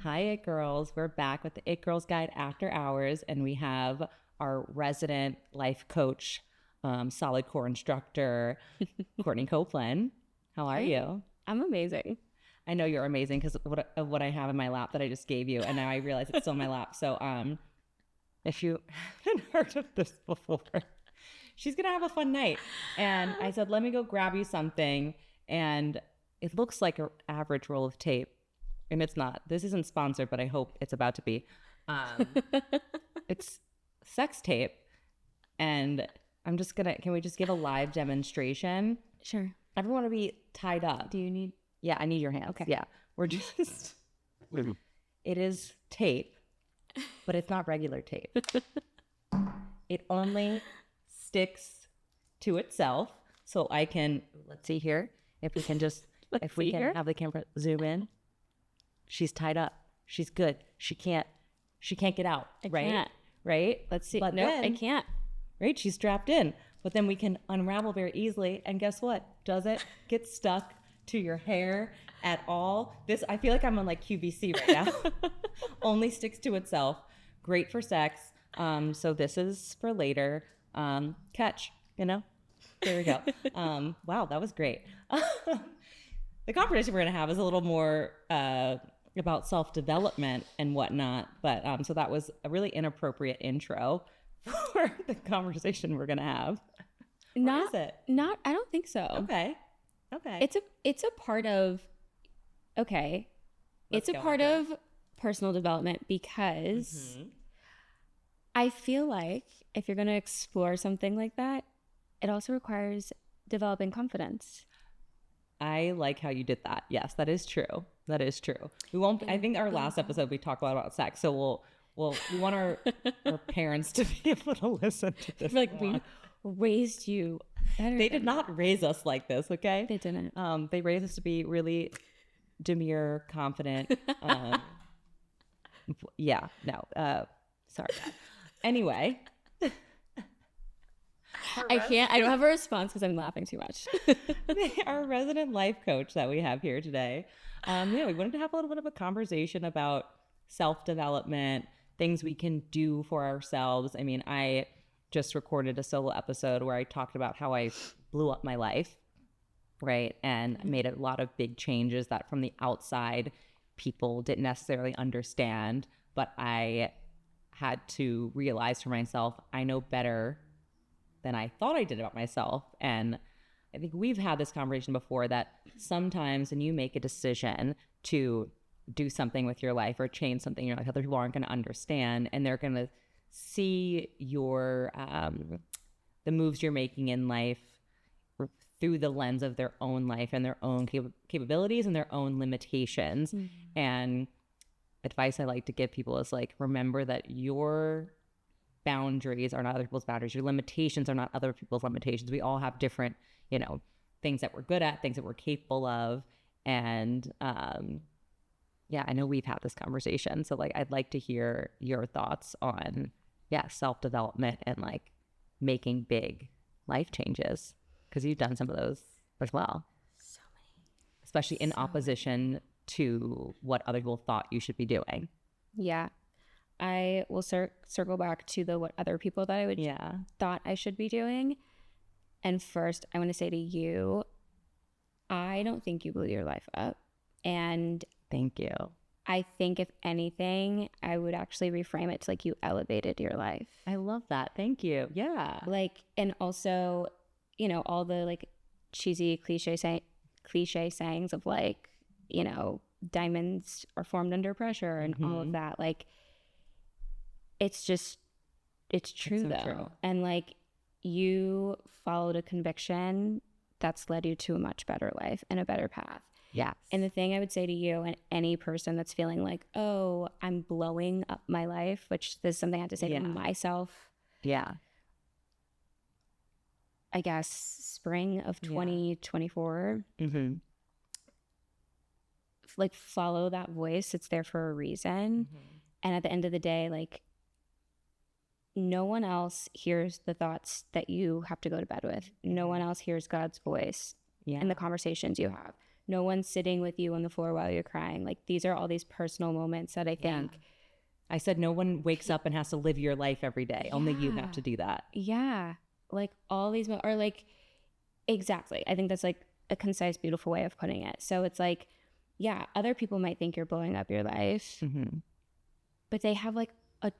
Hi, It Girls. We're back with the It Girls Guide After Hours, and we have our resident life coach, solid core instructor, Courtney Copelin. How are you? I'm amazing. I know you're amazing because of what I have in my lap that I just gave you, and now I realize it's still in my lap. So, if you haven't heard of this before, she's gonna have a fun night. And I said, let me go grab you something, and it looks like an average roll of tape. And it's not. This isn't sponsored, but I hope it's about to be. It's sex tape. And I'm just going to, can we just give a live demonstration? Sure. Everyone will be tied up. Do you need? Yeah, I need your hands. Okay. Yeah. We're just, it is tape, but it's not regular tape. It only sticks to itself. So I can, let's see here. If we can just, if we can have the camera zoom in. She's tied up. She's good. She can't get out. Right? Right? Let's see. But Nope, then, I can't. Right? She's strapped in. But then we can unravel very easily. And guess what? Does it get stuck to your hair at all? This, I feel like I'm on like QVC right now. Only sticks to itself. Great for sex. So this is for later. Catch, you know? There we go. Wow, that was great. The conversation we're going to have is a little more about self-development and whatnot. But so that was a really inappropriate intro for the conversation we're going to have. Or is it? Not. I don't think so. Okay. It's a part of. Okay. Let's it's a go part into of personal development because I feel like if you're going to explore something like that, it also requires developing confidence. I like how you did that. Yes, that is true. That is true. We won't. I think our last episode we talked a lot about sex, so we want our parents to be able to listen to this. Like we raised you better. They did not raise us like this, okay? They didn't. They raised us to be really demure, confident. Yeah, no. Sorry. Anyway. I can't. I don't have a response because I'm laughing too much. Our resident life coach that we have here today. Yeah, we wanted to have a little bit of a conversation about self-development, things we can do for ourselves. I mean, I just recorded a solo episode where I talked about how I blew up my life, right? And made a lot of big changes that from the outside people didn't necessarily understand, but I had to realize for myself, I know better than I thought I did about myself. And I think we've had this conversation before that sometimes when you make a decision to do something with your life or change something in your life, other people aren't going to understand, and they're going to see your the moves you're making in life through the lens of their own life and their own capabilities and their own limitations. And advice I like to give people is like, remember that your boundaries are not other people's boundaries. Your limitations are not other people's limitations. We all have different, things that we're good at, things that we're capable of. And yeah, I know we've had this conversation. So like, I'd like to hear your thoughts on, self-development and like making big life changes, because you've done some of those as well. So many. Especially in opposition to what other people thought you should be doing. Yeah. I will circle back to the what other people that I would thought I should be doing. And first, I want to say to you, I don't think you blew your life up. And thank you. I think if anything, I would actually reframe it to like you elevated your life. I love that. Thank you. Yeah. Like, and also, all the like cheesy cliche sayings of like, diamonds are formed under pressure and all of that. Like, it's true so though. True. And like you followed a conviction that's led you to a much better life and a better path. Yes. And the thing I would say to you and any person that's feeling like, oh, I'm blowing up my life, which this is something I have to say to myself. Yeah. I guess spring of 2024. Like follow that voice. It's there for a reason. And at the end of the day, like, no one else hears the thoughts that you have to go to bed with. No one else hears God's voice in the conversations you have. No one's sitting with you on the floor while you're crying. Like, these are all these personal moments that I think. I said no one wakes up and has to live your life every day. Only you have Yeah. to do that. Yeah. Like, all these are like, exactly. I think that's like a concise, beautiful way of putting it. So it's like, yeah, other people might think you're blowing up your life, but they have like a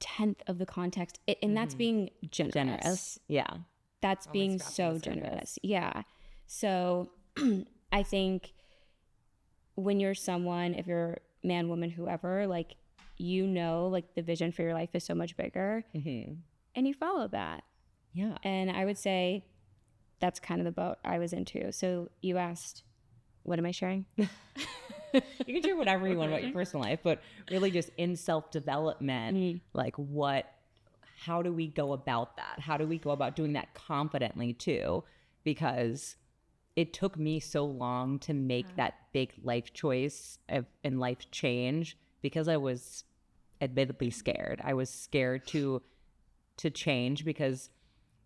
tenth of the context. And that's being generous. Yeah. That's being so generous. Yeah. So I think when you're someone, if you're man, woman, whoever, like, you know, like, the vision for your life is so much bigger, and you follow that. Yeah. And I would say that's kind of the boat I was into. So you asked, what am I sharing? You can share whatever you want about your personal life, but really just in self-development, like, how do we go about that? How do we go about doing that confidently too? Because it took me so long to make that big life choice and life change, because I was admittedly scared. I was scared to change, because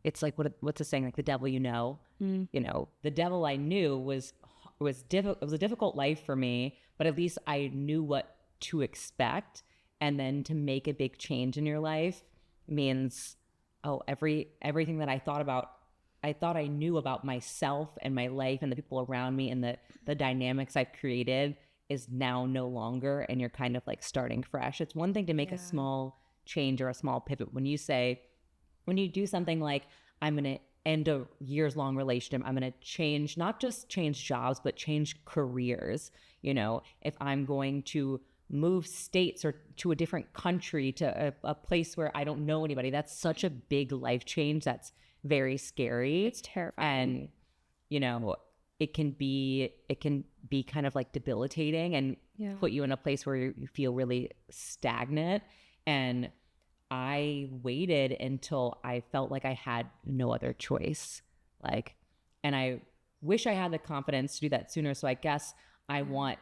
it's like, what's the saying? Like, the devil, you know, the devil I knew was difficult. It was a difficult life for me, but at least I knew what to expect. And then to make a big change in your life means, everything that I thought I knew about myself and my life and the people around me and the dynamics I've created is now no longer. And you're kind of like starting fresh. It's one thing to make a small change or a small pivot. When you do something like, I'm going to end a years-long relationship, I'm going to change, not just change jobs, but change careers. If I'm going to move states or to a different country, to a place where I don't know anybody, that's such a big life change. That's very scary. It's terrifying. And, it can be kind of like debilitating and put you in a place where you feel really stagnant. And I waited until I felt like I had no other choice. And I wish I had the confidence to do that sooner. So I guess I want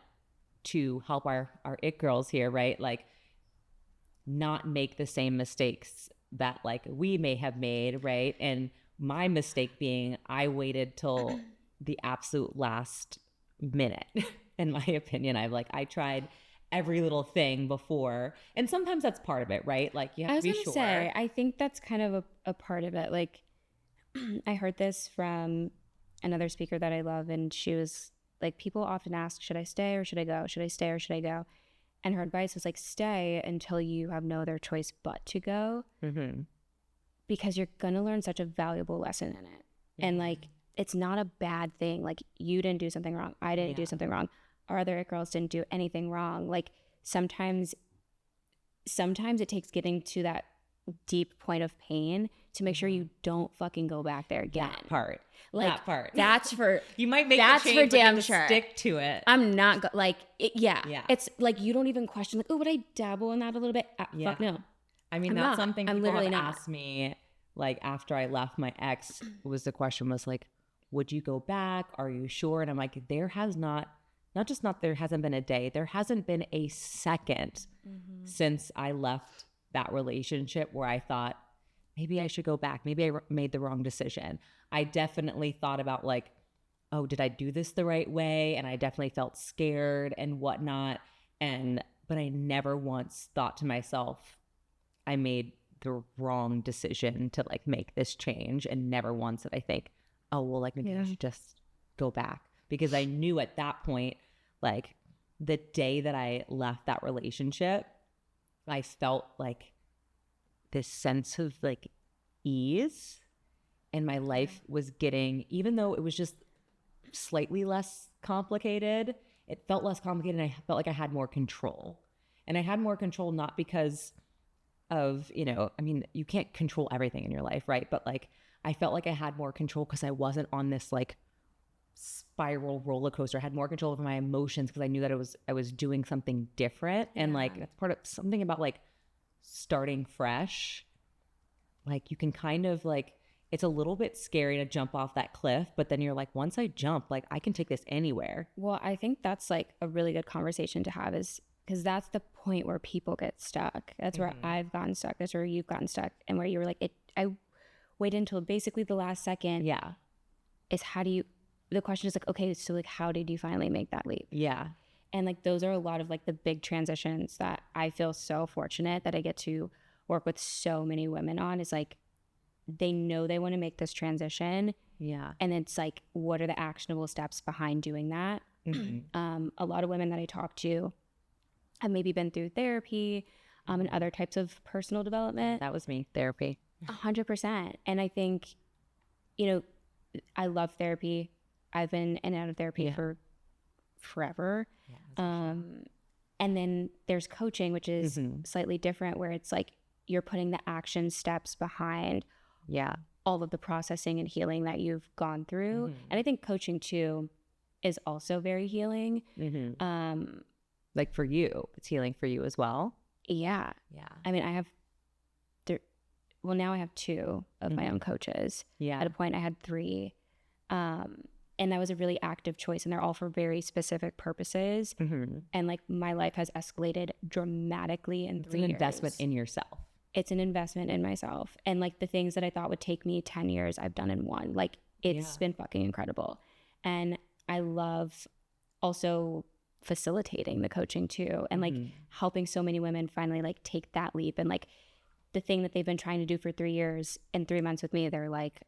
to help our it girls here, right? Like, not make the same mistakes that like we may have made, right? And my mistake being, I waited till the absolute last minute. In my opinion, I tried every little thing before, and sometimes that's part of it, right? Like, you have to be sure. Say, I think that's kind of a part of it. Like, I heard this from another speaker that I love, and she was like, people often ask, should I stay or should I go? Should I stay or should I go? And her advice was like, stay until you have no other choice but to go, because you're gonna learn such a valuable lesson in it. And like, it's not a bad thing. Like, you didn't do something wrong, I didn't do something wrong, our other it girls didn't do anything wrong. Like, sometimes it takes getting to that deep point of pain to make sure you don't fucking go back there again. That part. That's for you might make that's the change, for damn but sure. Stick to it. I'm not it's like, you don't even question like, oh, would I dabble in that a little bit? Fuck no. I mean, I'm that's not. something I'm people literally have not. asked me, like, after I left my ex. The question was like, would you go back? Are you sure? And I'm like, there hasn't been a day, there hasn't been a second since I left that relationship where I thought, maybe I should go back. Maybe I made the wrong decision. I definitely thought about like, oh, did I do this the right way? And I definitely felt scared and whatnot. But I never once thought to myself, I made the wrong decision to like make this change. And never once did I think, oh, well, like, maybe I should just go back. Because I knew at that point, like, the day that I left that relationship, I felt like this sense of like ease, and my life was getting, even though it was just slightly less complicated, it felt less complicated, and I felt like I had more control. And I had more control not because of, I mean, you can't control everything in your life, right? But like, I felt like I had more control because I wasn't on this like spiral roller coaster. I had more control over my emotions because I knew that I was doing something different. And like, that's part of something about like starting fresh. Like, you can kind of like, it's a little bit scary to jump off that cliff, but then you're like, once I jump, like, I can take this anywhere. Well, I think that's like a really good conversation to have, is because that's the point where people get stuck. That's where I've gotten stuck. That's where you've gotten stuck. And where you were like, I waited until basically the last second. Yeah. Is how do you the question is like, okay, so like, how did you finally make that leap? Yeah. And like, those are a lot of like the big transitions that I feel so fortunate that I get to work with so many women on, is like, they know they want to make this transition. Yeah. And it's like, what are the actionable steps behind doing that? A lot of women that I talk to have maybe been through therapy and other types of personal development. That was me, therapy. 100%. And I think, you know, I love therapy. I've been in and out of therapy for forever. And then there's coaching, which is slightly different, where it's like you're putting the action steps behind all of the processing and healing that you've gone through. And I think coaching too is also very healing. Like for you, it's healing for you as well. Yeah. I mean, now I have 2 of my own coaches. At a point I had 3. And that was a really active choice, and they're all for very specific purposes. And like, my life has escalated dramatically in 3 years. It's an investment in yourself. It's an investment in myself. And like, the things that I thought would take me 10 years, I've done in 1. Like, it's been fucking incredible. And I love also facilitating the coaching too, and like helping so many women finally like take that leap, and like the thing that they've been trying to do for 3 years, in 3 months with me, they're like,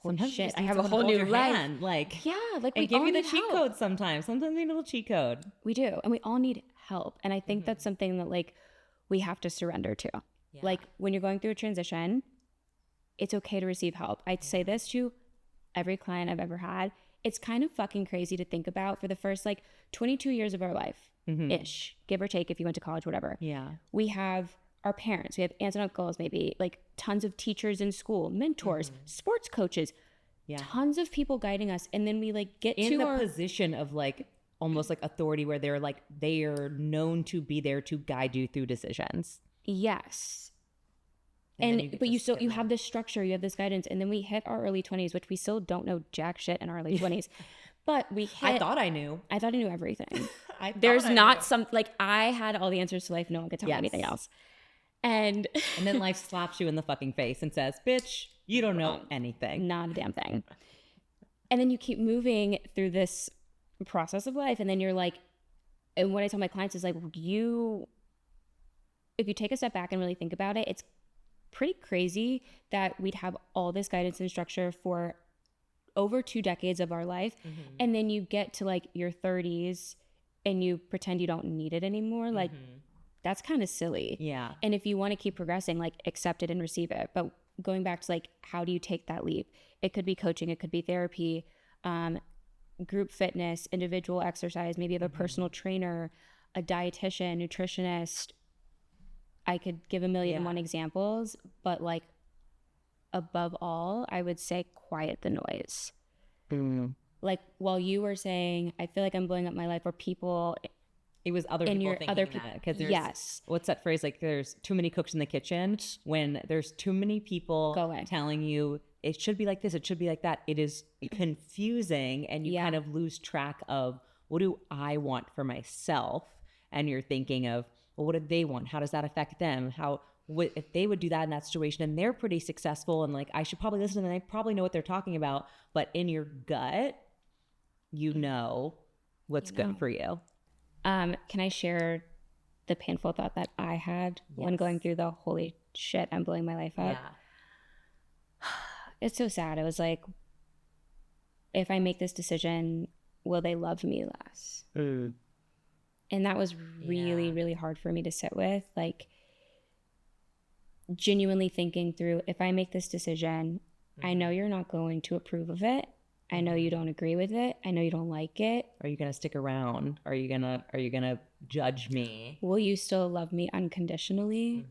sometimes shit, I have a whole new life. Like, like, and we give all you the need cheat help. code sometimes. Sometimes we need a little cheat code. We do. And we all need help. And I think that's something that like we have to surrender to. Like, when you're going through a transition, it's okay to receive help. I'd say this to every client I've ever had. It's kind of fucking crazy to think about, for the first like 22 years of our life ish, give or take, if you went to college, whatever. We have our parents, we have aunts and uncles, maybe like tons of teachers in school, mentors, sports coaches, tons of people guiding us. And then we like get in to the our position of like almost like authority, where they're like, they are known to be there to guide you through decisions. Yes. And but you have this structure, you have this guidance, and then we hit our early 20s, which we still don't know jack shit in our early 20s. But we hit, I thought I knew everything. There's not some, like, I had all the answers to life, no one could tell me anything else. And then life slaps you in the fucking face and says, bitch, you don't know anything. Not a damn thing. And then you keep moving through this process of life, and then you're like, and what I tell my clients is like, if you take a step back and really think about it, it's pretty crazy that we'd have all this guidance and structure for over 2 decades of our life, and then you get to like your 30s and you pretend you don't need it anymore. Like, that's kind of silly. And if you want to keep progressing, like, accept it and receive it. But going back to like, how do you take that leap? It could be coaching, it could be therapy, group fitness, individual exercise, maybe you have a personal trainer, a dietitian, nutritionist. I could give a million and one examples, but like, above all, I would say quiet the noise. Like, while you were saying, I feel like I'm blowing up my life, or people, it was other people thinking that, because there's what's that phrase, like, there's too many cooks in the kitchen. When there's too many people telling you it should be like this, it should be like that, it is confusing, and you kind of lose track of, what do I want for myself? And you're thinking of, well, what do they want? How does that affect them? If they would do that in that situation, and they're pretty successful, and like, I should probably listen, and I probably know what they're talking about, but in your gut, you know what's good for you. Can I share the painful thought that I had when going through the holy shit, I'm blowing my life up? It's so sad. It was like, if I make this decision, will they love me less? And that was really, really hard for me to sit with. Like, genuinely thinking through, if I make this decision, I know you're not going to approve of it. I know you don't agree with it. I know you don't like it. Are you going to stick around? Are you going to judge me? Will you still love me unconditionally?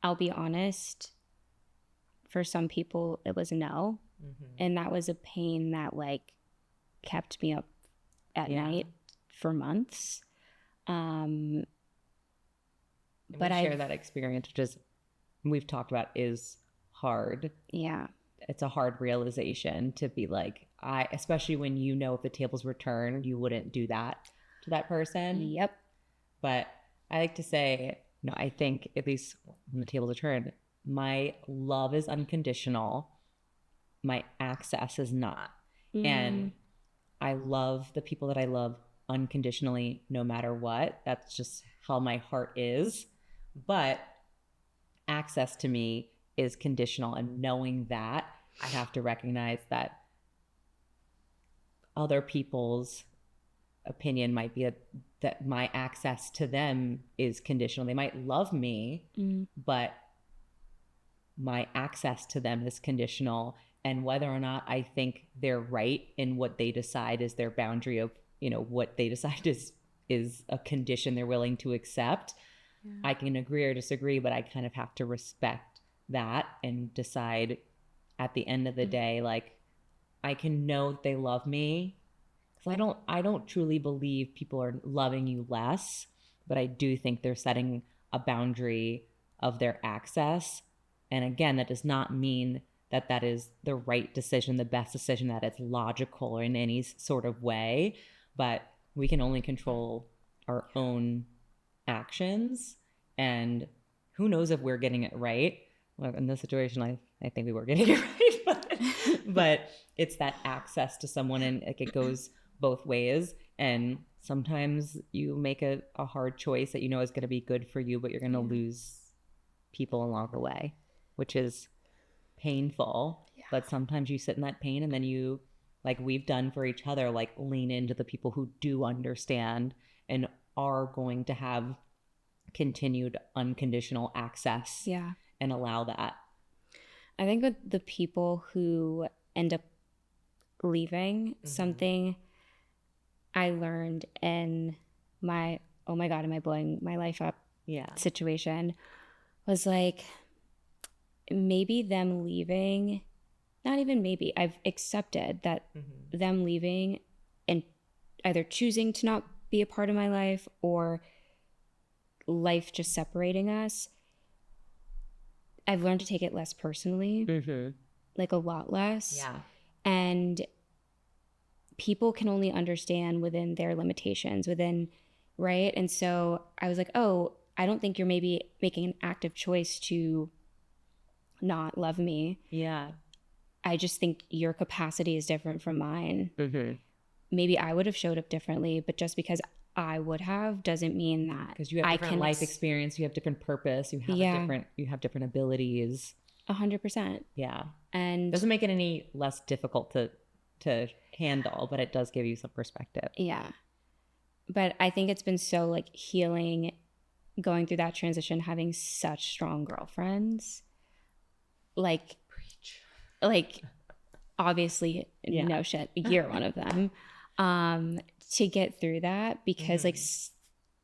I'll be honest. For some people, it was no. And that was a pain that like kept me up at night for months. But I share that experience, which is, we've talked about, is hard. It's a hard realization to be like, especially when you know if the tables were turned, you wouldn't do that to that person. But I like to say, no, I think, at least when the tables are turned, my love is unconditional. my access is not. Mm. And I love the people that I love unconditionally, no matter what. That's just how my heart is. But access to me is conditional. And knowing that, I have to recognize that other people's opinion might be that my access to them is conditional. They might love me, but my access to them is conditional. And whether or not I think they're right in what they decide is their boundary of, what they decide is a condition they're willing to accept. Yeah. I can agree or disagree, but I kind of have to respect that and decide at the end of the day, like, I can know they love me. Because I don't truly believe people are loving you less, but I do think they're setting a boundary of their access. And again, that does not mean that that is the right decision, the best decision, that it's logical or in any sort of way. But we can only control our own actions. And who knows if we're getting it right. Well, in this situation, I think we were getting it right. But it's that access to someone, and it goes both ways. And sometimes you make a hard choice that is going to be good for you, but you're going to lose people along the way, which is painful. Yeah. But sometimes you sit in that pain, and then you, like we've done for each other, like lean into the people who do understand and are going to have continued unconditional access. Yeah. And allow that. I think with the people who end up leaving, something I learned in my, oh my God, am I blowing my life up situation was like, maybe them leaving, not even maybe, I've accepted that them leaving and either choosing to not be a part of my life or life just separating us, I've learned to take it less personally, like a lot less. Yeah. And people can only understand within their limitations, right? And so I was like, oh, I don't think you're maybe making an active choice to not love me. Yeah. I just think your capacity is different from mine. Maybe I would have showed up differently, but just because I would have doesn't mean that because you have different life experience, you have different purpose, you have different abilities. 100%. Yeah. And doesn't make it any less difficult to handle, but it does give you some perspective. Yeah. But I think it's been so like healing going through that transition, having such strong girlfriends. Like obviously no shit, you're one of them. To get through that, because like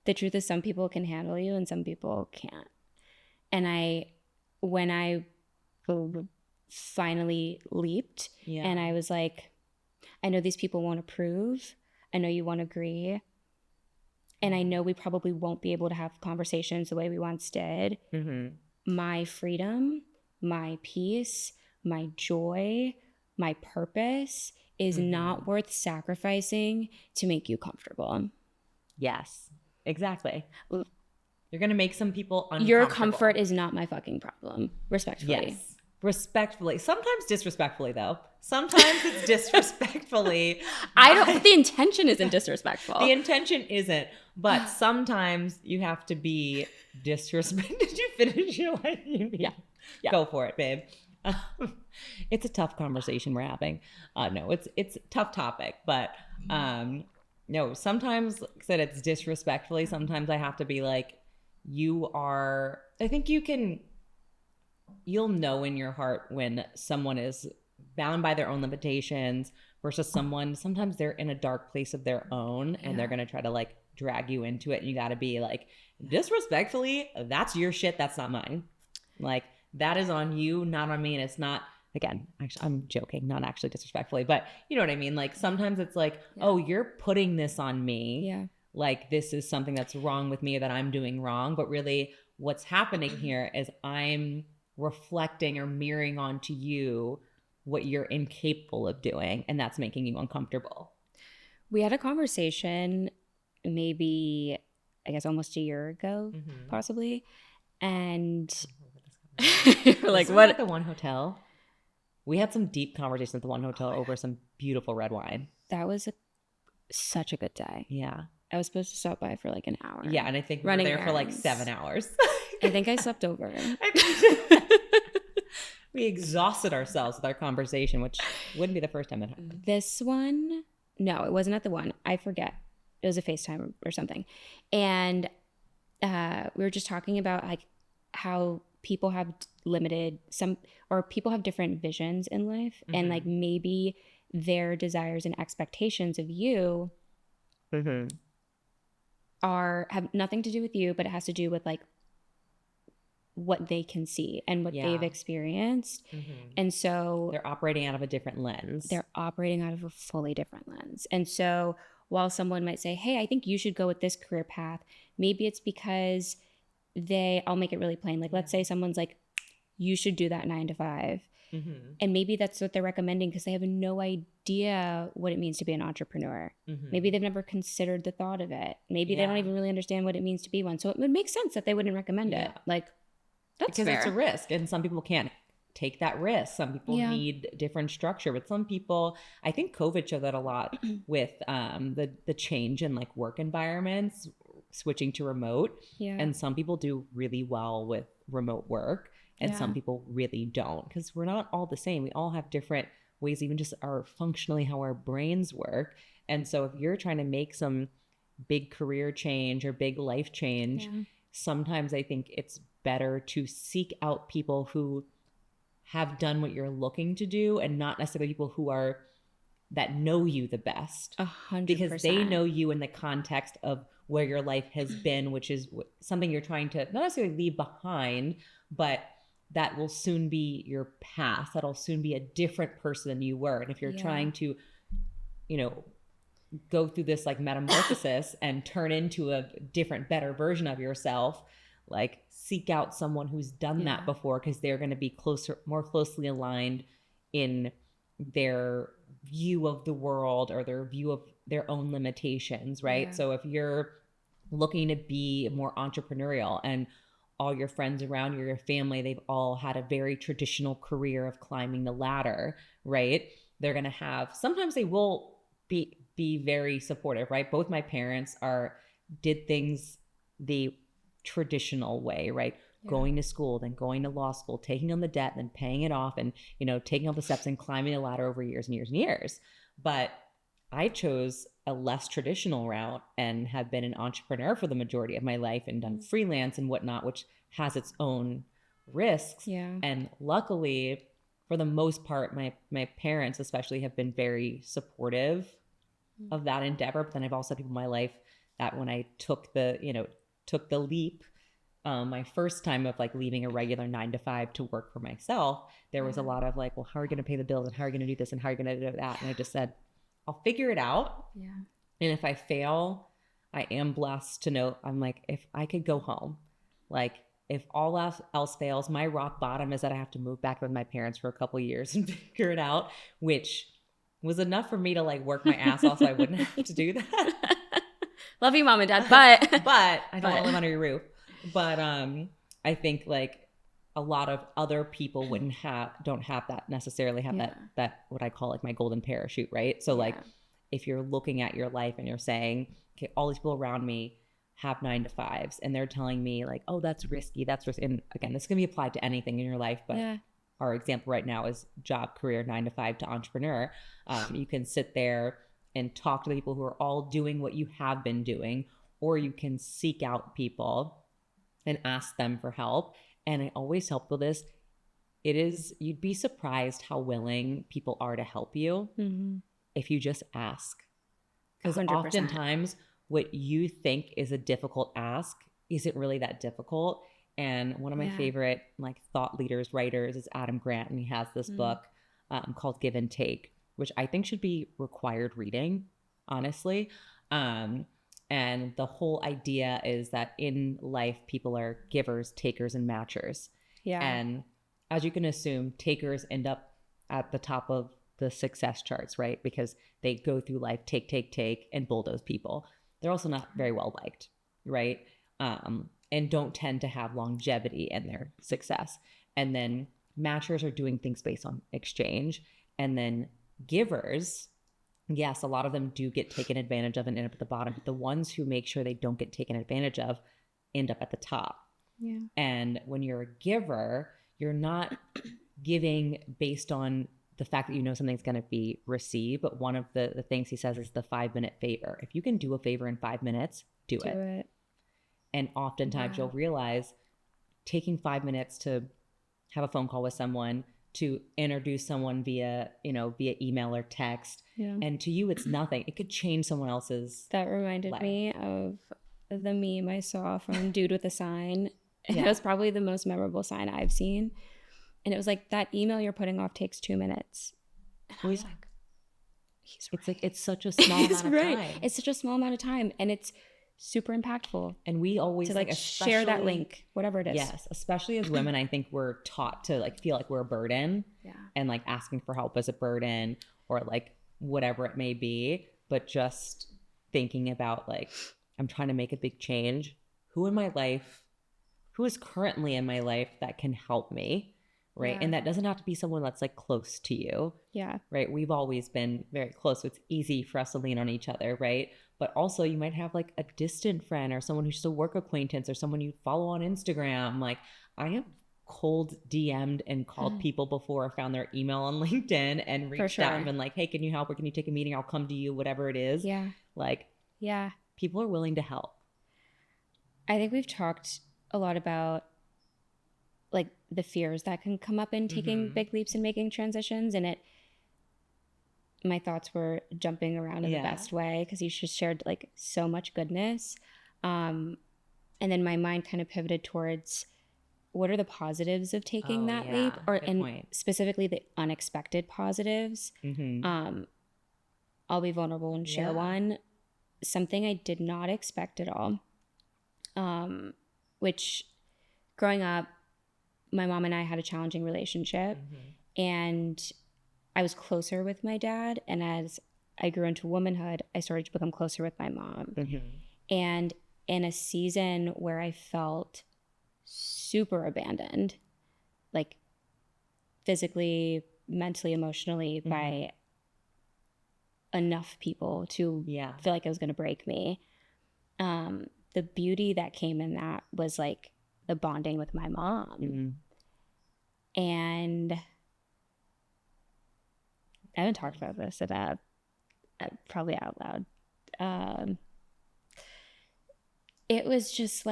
the truth is some people can handle you and some people can't. And when I finally leaped and I was like, I know these people won't approve. I know you won't agree. And I know we probably won't be able to have conversations the way we once did. My freedom, my peace, my joy, my purpose is not worth sacrificing to make you comfortable. Yes, exactly. You're going to make some people uncomfortable. Your comfort is not my fucking problem, respectfully. Yes, respectfully. Sometimes disrespectfully, though. Sometimes it's disrespectfully. The intention isn't disrespectful. The intention isn't, but sometimes you have to be disrespectful. Did you finish your life? Yeah. Go for it, babe. It's a tough conversation we're having. No, it's a tough topic, but no, sometimes like I said, it's disrespectfully. Sometimes I have to be like, I think you'll know in your heart when someone is bound by their own limitations versus sometimes they're in a dark place of their own and they're going to try to like drag you into it. And you got to be like, disrespectfully, that's your shit. That's not mine. Like, that is on you, not on me. And it's not, again, actually, I'm joking, not actually disrespectfully, but you know what I mean? Like sometimes it's like, oh, you're putting this on me. Yeah. Like this is something that's wrong with me that I'm doing wrong. But really what's happening here is I'm reflecting or mirroring onto you what you're incapable of doing. And that's making you uncomfortable. We had a conversation maybe, I guess, almost a year ago, possibly. And like, what? The one hotel? We had some deep conversations at the one hotel over some beautiful red wine. That was such a good day. Yeah. I was supposed to stop by for like an hour. Yeah, and I think we were there for like 7 hours. I think I slept over. We exhausted ourselves with our conversation, which wouldn't be the first time that happened. This one, no, it wasn't at the one. I forget. It was a FaceTime or something. And we were just talking about like how people have people have different visions in life. Mm-hmm. And like maybe their desires and expectations of you mm-hmm. have nothing to do with you, but it has to do with like what they can see and what they've experienced. Mm-hmm. And so they're operating out of a different lens. They're operating out of a fully different lens. And so while someone might say, hey, I think you should go with this career path, maybe it's because I'll make it really plain. Like, let's say someone's like, you should do that 9 to 5. Mm-hmm. And maybe that's what they're recommending because they have no idea what it means to be an entrepreneur. Mm-hmm. Maybe they've never considered the thought of it. Maybe they don't even really understand what it means to be one. So it would make sense that they wouldn't recommend it. Like, that's because fair. It's a risk, and some people can't take that risk. Some people need different structure, but some people, I think COVID showed that a lot with the change in like work environments, switching to remote. Yeah. And some people do really well with remote work, and some people really don't, because we're not all the same. We all have different ways, even just functionally how our brains work. And so if you're trying to make some big career change or big life change, sometimes I think it's better to seek out people who have done what you're looking to do, and not necessarily people that know you the best. 100%. Because they know you in the context of where your life has been, which is something you're trying to not necessarily leave behind, but that will soon be your past. That'll soon be a different person than you were. And if you're trying to, go through this like metamorphosis and turn into a different, better version of yourself, like seek out someone who's done that before, because they're going to be more closely aligned in their view of the world or their view of their own limitations, right? So if you're looking to be more entrepreneurial and all your friends around you, your family, they've all had a very traditional career of climbing the ladder, right? They're going to sometimes they will be very supportive, right? Both my parents did things the traditional way, right? Going to school, then going to law school, taking on the debt, then paying it off, and taking all the steps and climbing the ladder over years and years and years. But I chose a less traditional route and have been an entrepreneur for the majority of my life and done freelance and whatnot, which has its own risks. And luckily, for the most part, my parents especially have been very supportive of that endeavor. But then I've also had people in my life that when I took the leap, my first time of like leaving a regular 9 to 5 to work for myself, there was a lot of like, well, how are you going to pay the bills, and how are you going to do this, and how are you going to do that? And I just said, I'll figure it out. Yeah. And if I fail, I am blessed to know, I'm like, if I could go home, like if all else fails, my rock bottom is that I have to move back with my parents for a couple of years and figure it out, which was enough for me to like work my ass off so I wouldn't have to do that. Love you, Mom and Dad, but I don't want to live under your roof. But I think like a lot of other people don't have that necessarily have that what I call like my golden parachute, right? So like if you're looking at your life and you're saying, okay, all these people around me have 9 to 5s, and they're telling me like, oh, that's risky. And again, this can be applied to anything in your life, but our example right now is job, career, 9 to 5 to entrepreneur. You can sit there and talk to the people who are all doing what you have been doing, or you can seek out people and ask them for help. And I always help with this. You'd be surprised how willing people are to help you if you just ask. Because oftentimes what you think is a difficult ask isn't really that difficult. And one of my favorite like thought leaders, writers is Adam Grant. And he has this book called Give and Take, which I think should be required reading, honestly. And the whole idea is that in life, people are givers, takers, and matchers. Yeah. And as you can assume, takers end up at the top of the success charts, right? Because they go through life, take, and bulldoze people. They're also not very well liked, right? And don't tend to have longevity in their success. And then matchers are doing things based on exchange. And then givers, yes, a lot of them do get taken advantage of and end up at the bottom. But the ones who make sure they don't get taken advantage of end up at the top. Yeah. And when you're a giver, you're not giving based on the fact that you know something's going to be received. But one of the things he says is the 5-minute favor. If you can do a favor in 5 minutes, do it. And oftentimes you'll realize taking 5 minutes to have a phone call with someone, to introduce someone via email or text. Yeah. And to you, it's nothing. It could change someone else's That reminded life. Me of the meme I saw from Dude with a Sign. And it was probably the most memorable sign I've seen. And it was like, that email you're putting off takes 2 minutes. And I was like, he's right. It's like, it's such a small amount of time. It's such a small amount of time. And it's super impactful. And we always to share that link, whatever it is. Yes. Especially as women, I think we're taught to feel like we're a burden. Yeah. And asking for help is a burden, or whatever it may be. But just thinking about I'm trying to make a big change. Who is currently in my life that can help me? Right. Yeah. And that doesn't have to be someone that's close to you. Yeah. Right. We've always been very close. So it's easy for us to lean on each other. Right. But also you might have a distant friend or someone who's just a work acquaintance or someone you follow on Instagram. I have cold DM'd and called people before, found their email on LinkedIn and reached out and been hey, can you help? Or can you take a meeting? I'll come to you, whatever it is. Yeah. Yeah. People are willing to help. I think we've talked a lot about the fears that can come up in taking big leaps and making transitions. And my thoughts were jumping around in the best way, because you just shared so much goodness. And then my mind kind of pivoted towards, what are the positives of taking that leap? Specifically the unexpected positives. I'll be vulnerable and share one. Something I did not expect at all. Which growing up, my mom and I had a challenging relationship, and I was closer with my dad. And as I grew into womanhood, I started to become closer with my mom. And in a season where I felt super abandoned, physically, mentally, emotionally, by enough people to feel like it was going to break me. The beauty that came in that was the bonding with my mom. And I haven't talked about this probably out loud. It was just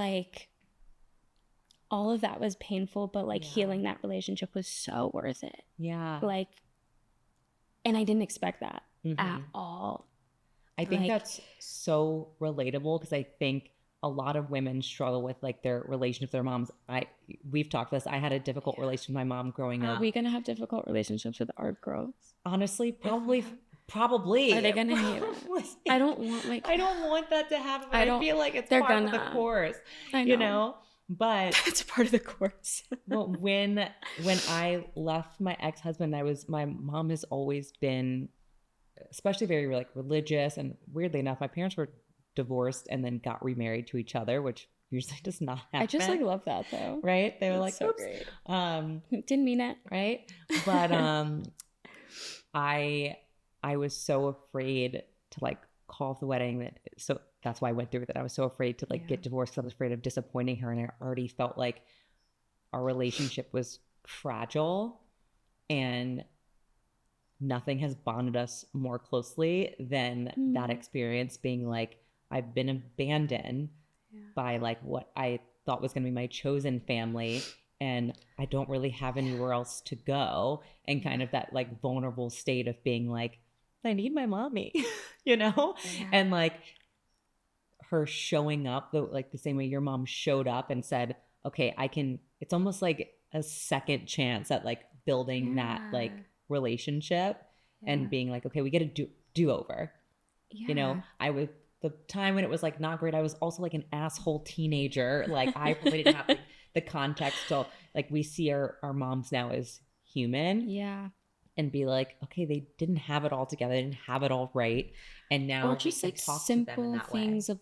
all of that was painful, but healing that relationship was so worth it. Yeah. And I didn't expect that at all. I think that's so relatable, because I think a lot of women struggle with their relationship with their moms. We've talked this. I had a difficult relationship with my mom growing up. Are we gonna have difficult relationships with our girls? Honestly, probably. Are they gonna hate us? I don't want that to happen. But I feel like it's part of the course. I know. But it's part of the course. Well, when I left my ex-husband, my mom has always been, especially very religious, and weirdly enough, my parents were divorced and then got remarried to each other, which usually does not happen. I just love that though. Right? They were so oops. Great. Didn't mean it. Right? But I was so afraid to call off the wedding, so that's why I went through with it. I was so afraid to get divorced, because I was afraid of disappointing her, and I already felt like our relationship was fragile, and nothing has bonded us more closely than that experience, being I've been abandoned by what I thought was going to be my chosen family, and I don't really have anywhere else to go, and kind of that vulnerable state of being I need my mommy, and her showing up the same way your mom showed up and said, okay, it's almost like a second chance at building that relationship, and being okay, we get a do-over. I was, the time when it was not great, I was also an asshole teenager. I really didn't have the context to we see our moms now as human. Yeah. And be okay, they didn't have it all together, they didn't have it all right, and now or just simple things of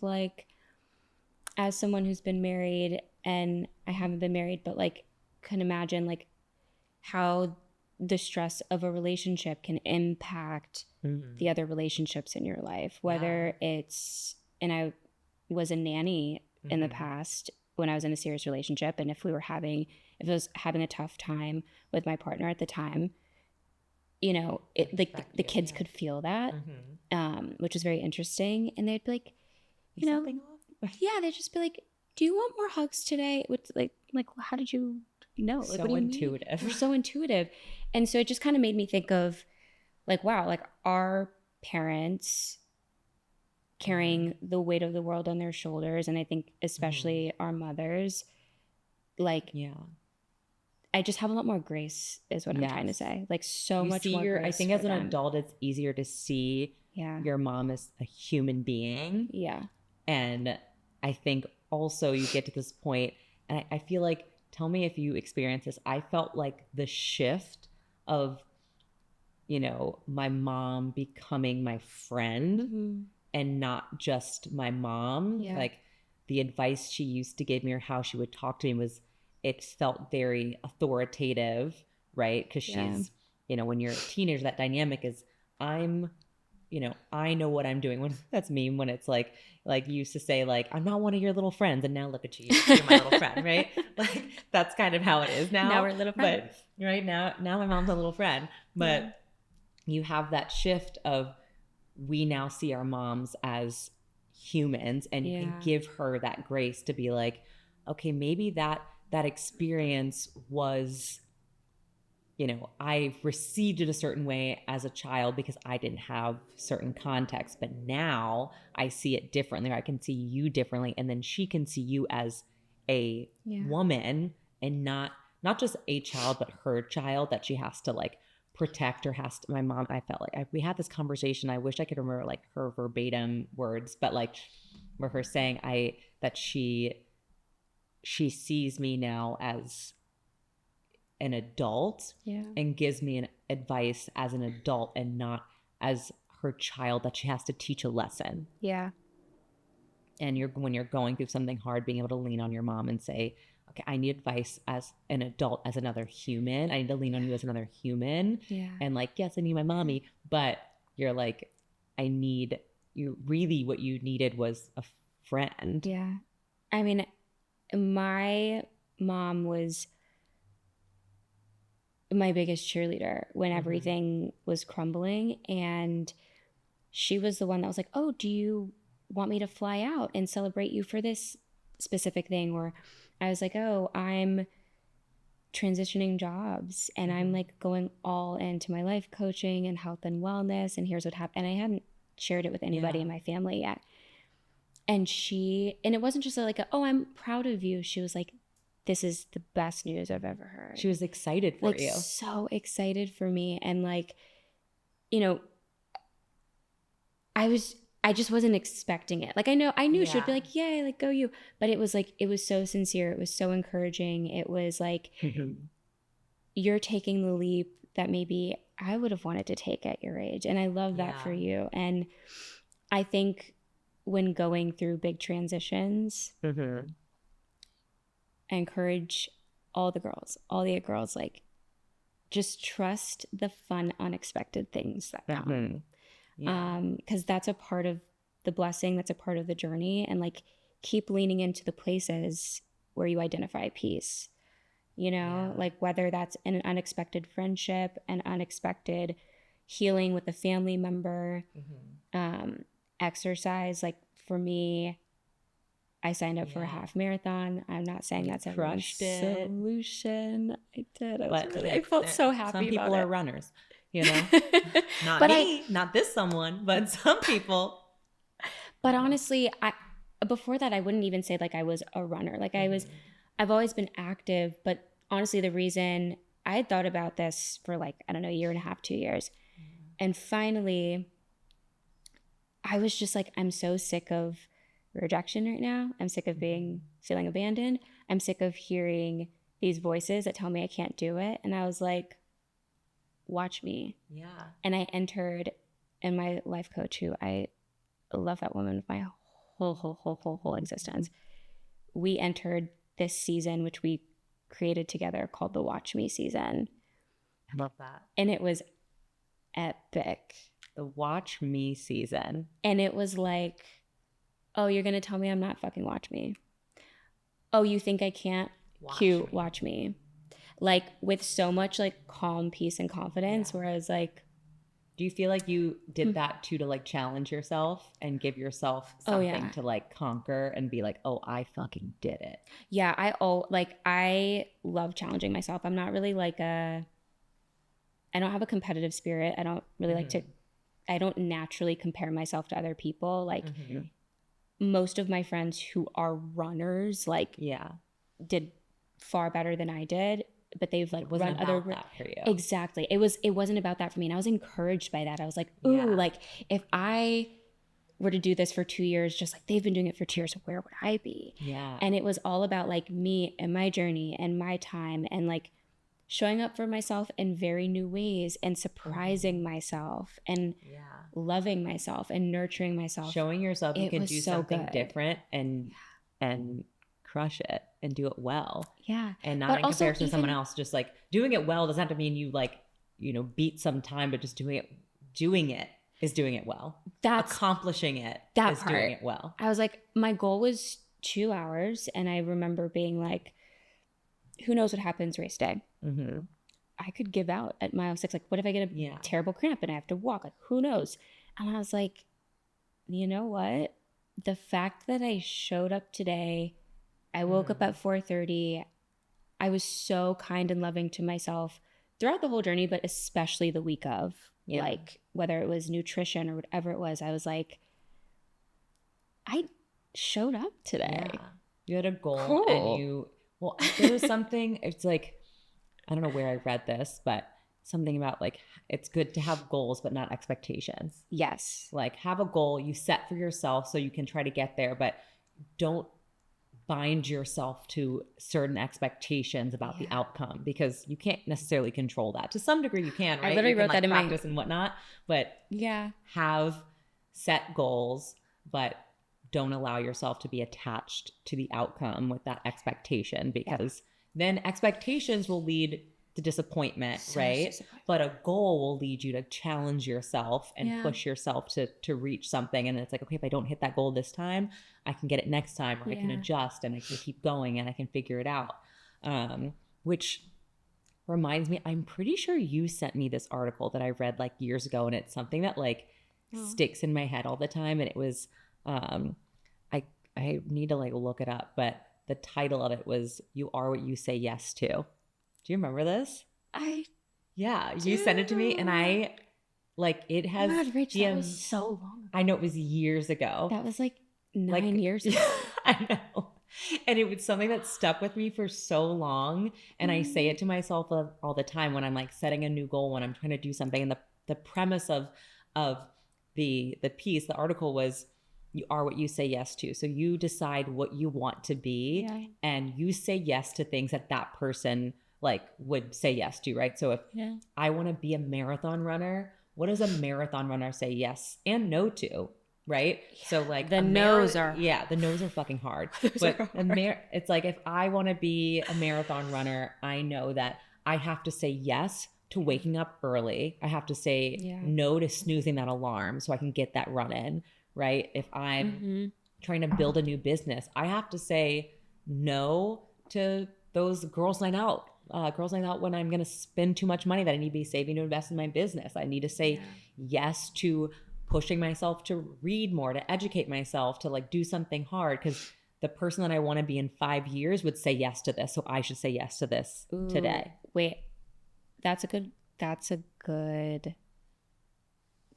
as someone who's been married, and I haven't been married, but can imagine how the stress of a relationship can impact the other relationships in your life, whether it's, and I was a nanny in the past when I was in a serious relationship. And if I was having a tough time with my partner at the time, you know, the kids could feel that, which is very interesting. And they'd be like, you know, yeah, they'd just be like, do you want more hugs today? Which like, how did you know? Like, So what do you intuitive. mean? We're so intuitive. And so it just kind of made me think of like, wow, like our parents carrying the weight of the world on their shoulders. And I think especially our mothers, like, I just have a lot more grace is what I'm trying to say. Like so much more grace. I think as an adult, it's easier to see your mom as a human being. Yeah. And I think also you get to this point, and I feel like, tell me if you experience this. I felt like the shift of, you know, my mom becoming my friend and not just my mom. Like the advice she used to give me or how she would talk to me it felt very authoritative, right? Because she's, you know, when you're a teenager, that dynamic is you know, I know what I'm doing. When that's me, when it's like you used to say, like, I'm not one of your little friends, and now look at you, you're my little friend, right? Like that's kind of how it is now. Now we're little friends. But right now my mom's a little friend. But you have that shift of we now see our moms as humans, and you can give her that grace to be like, okay, maybe that experience was, you know, I received it a certain way as a child because I didn't have certain context, but now I see it differently. I can see you differently, and then she can see you as a woman and not just a child, but her child that she has to like protect or has to. My mom, I felt like we had this conversation. I wish I could remember like her verbatim words, but like where her saying that she sees me now as an adult and gives me an advice as an adult and not as her child that she has to teach a lesson. Yeah. And when you're going through something hard, being able to lean on your mom and say, okay, I need advice as an adult, as another human. I need to lean on you as another human. Yeah. And like, yes, I need my mommy, but you're like, really what you needed was a friend. Yeah. I mean, my mom was my biggest cheerleader when everything was crumbling, and she was the one that was like, oh, do you want me to fly out and celebrate you for this specific thing? Or I was like, oh, I'm transitioning jobs and I'm like going all into my life coaching and health and wellness, and here's what happened. And I hadn't shared it with anybody in my family yet. And it wasn't just like, oh, I'm proud of you. She was like, this is the best news I've ever heard. She was excited for you. So excited for me. And like, you know, I just wasn't expecting it. Like I knew she'd be like, yay, like go you. But it was like, it was so sincere. It was so encouraging. It was like, you're taking the leap that maybe I would have wanted to take at your age. And I love that for you. And I think when going through big transitions, I encourage all the girls, like just trust the fun, unexpected things that come. Because that's a part of the blessing, that's a part of the journey, and like keep leaning into the places where you identify peace, you know, like whether that's an unexpected friendship, an unexpected healing with a family member, exercise. Like for me, I signed up for a half marathon. I'm not saying that's a solution. I did. I felt so happy about it. Some people are runners, you know. Not me, not this someone, but some people. But honestly, before that, I wouldn't even say like I was a runner. Like I've always been active. But honestly, the reason I had thought about this for like, I don't know, a year and a half, 2 years. And finally, I was just like, I'm so sick of rejection right now. I'm sick of feeling abandoned. I'm sick of hearing these voices that tell me I can't do it. And I was like, watch me. Yeah. And I entered, and my life coach, who I love that woman with my whole existence, we entered this season, which we created together, called the Watch Me season, I love that. And it was epic. The Watch Me season. And it was like, oh, you're going to tell me I'm not fucking watch me. Oh, you think I can't? Cute, watch me. Like with so much like calm, peace, and confidence, where I was like, do you feel like you did that too to like challenge yourself and give yourself something to like conquer and be like, oh, I fucking did it? Yeah, I love challenging myself. I'm not really like I don't have a competitive spirit. I don't really like to, I don't naturally compare myself to other people. Like most of my friends who are runners, like did far better than I did. But they've like run other that for you. Exactly. It wasn't about that for me. And I was encouraged by that. I was like, ooh, like if I were to do this for 2 years, just like they've been doing it for 2 years, where would I be? Yeah. And it was all about like me and my journey and my time and like showing up for myself in very new ways and surprising myself and loving myself and nurturing myself. Showing yourself you can do something different and crush it and do it well. Yeah. And not in comparison to someone else. Just like doing it well doesn't have to mean you like, you know, beat some time, but just doing it is doing it well. That's accomplishing it is doing it well. I was like, my goal was 2 hours. And I remember being like, who knows what happens race day? I could give out at mile 6. Like, what if I get a terrible cramp and I have to walk? Like, who knows? And I was like, you know what? The fact that I showed up today, I woke up at 4:30. I was so kind and loving to myself throughout the whole journey, but especially the week of, like whether it was nutrition or whatever it was, I was like, I showed up today. Yeah. You had a goal and there was something, it's like, I don't know where I read this, but something about like, it's good to have goals, but not expectations. Yes. Like have a goal you set for yourself so you can try to get there, but don't bind yourself to certain expectations about the outcome because you can't necessarily control that. To some degree you can, right? I literally wrote that in my practice and whatnot, but have set goals, but don't allow yourself to be attached to the outcome with that expectation because then expectations will lead to disappointment, right? But a goal will lead you to challenge yourself and push yourself to reach something. And it's like, okay, if I don't hit that goal this time, I can get it next time, or I can adjust and I can keep going and I can figure it out. Which reminds me, I'm pretty sure you sent me this article that I read like years ago, and it's something that like sticks in my head all the time. And it was, I need to like look it up, but the title of it was "You Are What You Say Yes To." Do you remember this? You sent it to me, and I like it has. Oh God, Rich, that was so long. I know it was years ago. That was like 9 years ago. I know, and it was something that stuck with me for so long. And I say it to myself all the time when I'm like setting a new goal, when I'm trying to do something. And the premise of the piece, the article was, you are what you say yes to. So you decide what you want to be, and you say yes to things that person like would say yes to, right? So if I want to be a marathon runner, what does a marathon runner say yes and no to, right? So like the no's are fucking hard. But it's like if I want to be a marathon runner, I know that I have to say yes to waking up early. I have to say no to snoozing that alarm so I can get that run in. Right? If I'm trying to build a new business, I have to say no to those girls' night out when I'm going to spend too much money that I need to be saving to invest in my business. I need to say yes to pushing myself to read more, to educate myself, to like do something hard, because the person that I want to be in 5 years would say yes to this. So I should say yes to this today. Wait, that's a good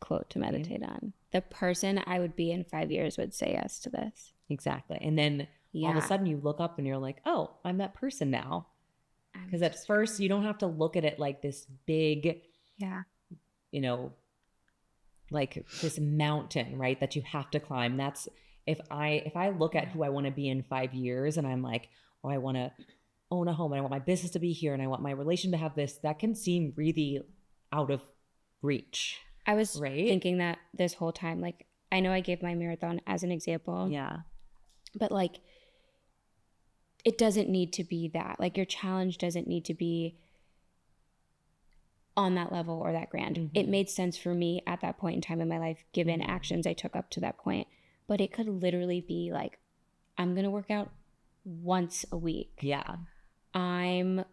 quote to meditate on. The person I would be in 5 years would say yes to this. Exactly. And then all of a sudden you look up and you're like, oh, I'm that person now. Because at first you don't have to look at it like this big, you know, like this mountain, right? That you have to climb. That's if I look at who I want to be in 5 years and I'm like, oh, I want to own a home and I want my business to be here and I want my relation to have this, that can seem really out of reach. I was thinking that this whole time. Like, I know I gave my marathon as an example. Yeah. But like, it doesn't need to be that. Like, your challenge doesn't need to be on that level or that grand. It made sense for me at that point in time in my life, given actions I took up to that point. But it could literally be like, I'm going to work out once a week. Yeah. I'm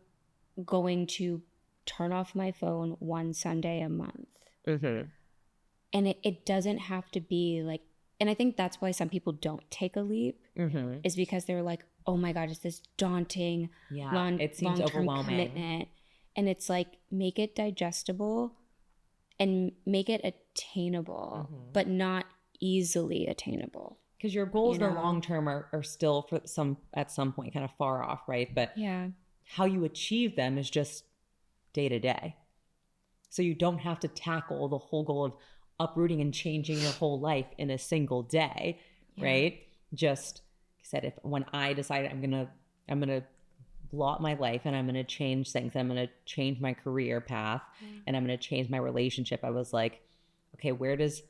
going to turn off my phone one Sunday a month. And it doesn't have to be like, and I think that's why some people don't take a leap, is because they're like, oh my God, it's this daunting, it seems long-term overwhelming commitment. And it's like, make it digestible and make it attainable, but not easily attainable. Because your goals in the long term are still at some point kind of far off, right? But how you achieve them is just day to day. So you don't have to tackle the whole goal of uprooting and changing your whole life in a single day, right? Just said, when I decided I'm gonna blow up my life and I'm gonna change things, I'm gonna change my career path, and I'm gonna change my relationship, I was like, okay, where does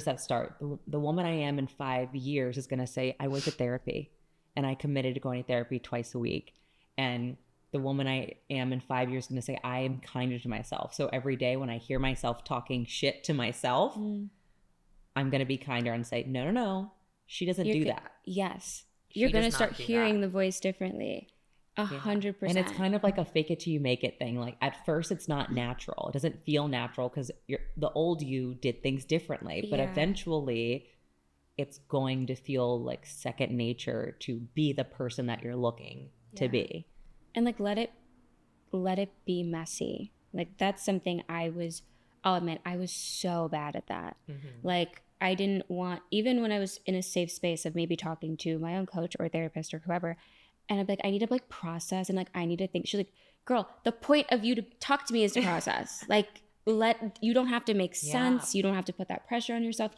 that start? The woman I am in 5 years is gonna say, I went to therapy and I committed to going to therapy twice a week. And the woman I am in 5 years is going to say, I am kinder to myself. So every day when I hear myself talking shit to myself, I'm going to be kinder and say, no, she doesn't do that. Yes. You're going to start hearing the voice differently. 100%. And it's kind of like a fake it till you make it thing. Like at first it's not natural. It doesn't feel natural because the old you did things differently. But eventually it's going to feel like second nature to be the person that you're looking to be. And like let it be messy. Like that's something I'll admit I was so bad at that. Like I didn't want, even when I was in a safe space of maybe talking to my own coach or therapist or whoever, and I'm like, I need to like process and like I need to think. She's like, girl, the point of you to talk to me is to process. Like you don't have to make sense. You don't have to put that pressure on yourself.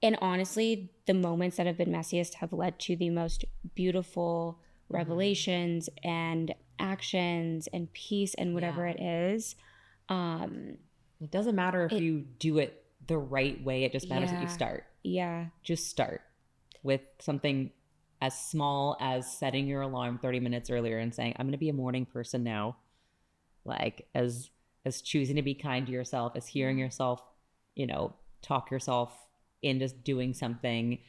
And honestly, the moments that have been messiest have led to the most beautiful revelations and actions and peace and whatever it is. It doesn't matter if you do it the right way. It just matters that you start. Just start with something as small as setting your alarm 30 minutes earlier and saying, I'm going to be a morning person now. Like as choosing to be kind to yourself, as hearing yourself, talk yourself into doing something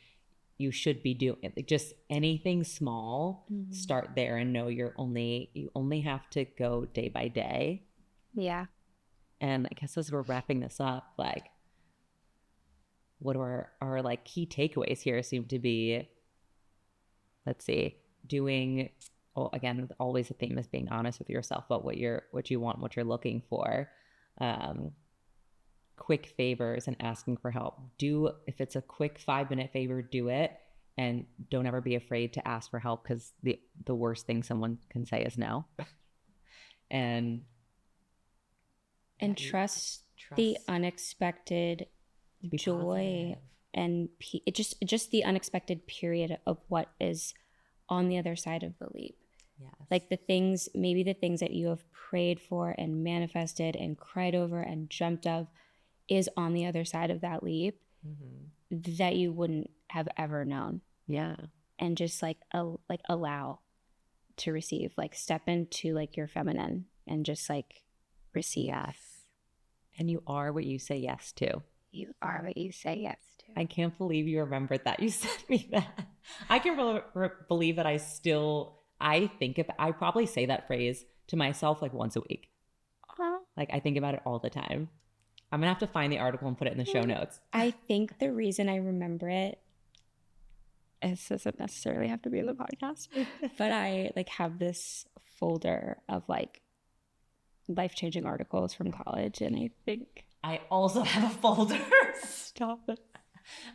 you should be doing. Like just anything small, start there and know you only have to go day by day. Yeah. And I guess as we're wrapping this up, like what are our like key takeaways here seem to be, let's see, doing, again, always the theme is being honest with yourself about what you want, what you're looking for. Quick favors and asking for help. If it's a quick 5-minute favor, do it. And don't ever be afraid to ask for help, because the worst thing someone can say is no. and trust the unexpected joy and just the unexpected period of what is on the other side of the leap. Like the things that you have prayed for and manifested and cried over and dreamt of is on the other side of that leap that you wouldn't have ever known. And just like allow to receive, like step into like your feminine and just like receive. And you are what you say yes to. You are what you say yes to. I can't believe you remembered that. You sent me that. I can believe that I probably say that phrase to myself like once a week. Like I think about it all the time. I'm gonna have to find the article and put it in the show notes. I think the reason I remember it, doesn't necessarily have to be in the podcast, but I like have this folder of like life-changing articles from college, and I think I also have a folder. Stop it.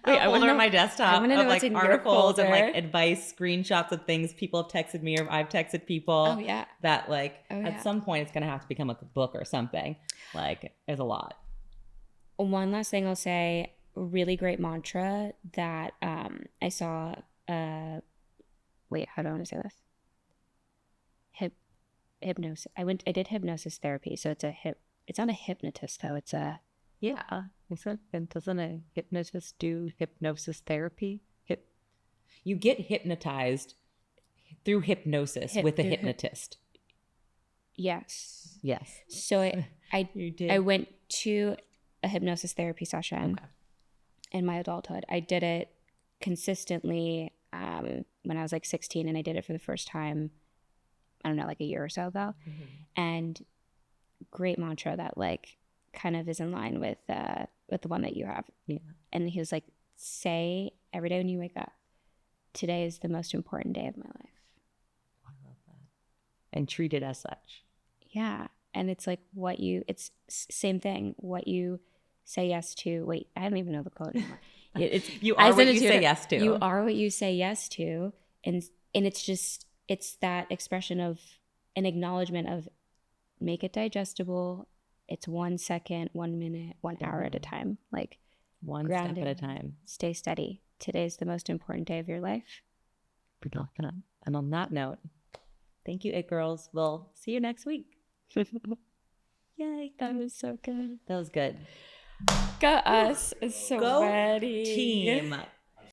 Wait, I folder on my desktop of like articles and like advice, screenshots of things people have texted me or I've texted people. That like at some point it's gonna have to become a book or something. Like there's a lot. One last thing I'll say, really great mantra that I saw. Wait, how do I want to say this? Hypnosis. I did hypnosis therapy, so it's not a hypnotist though. It's a doesn't a hypnotist do hypnosis therapy? You get hypnotized through hypnosis with a hypnotist. Yes. So You did? I went to a hypnosis therapy session Okay. in my adulthood. I did it consistently when I was like 16, and I did it for the first time, I don't know, like a year or so ago. And great mantra that like kind of is in line with the one that you have. Yeah. And he was like, say every day when you wake up, today is the most important day of my life. I love that. And treat it as such. Yeah. And it's like it's same thing. What you say yes to. Wait, I don't even know the quote anymore. You are what you say yes to. You are what you say yes to. And it's that expression of an acknowledgement of make it digestible. It's 1 second, 1 minute, 1 hour at a time. Like one grounded, step at a time. Stay steady. Today's the most important day of your life. And on that note, thank you, It Girls. We'll see you next week. Yay, that was so good. That was good. Go us. So Go ready. team.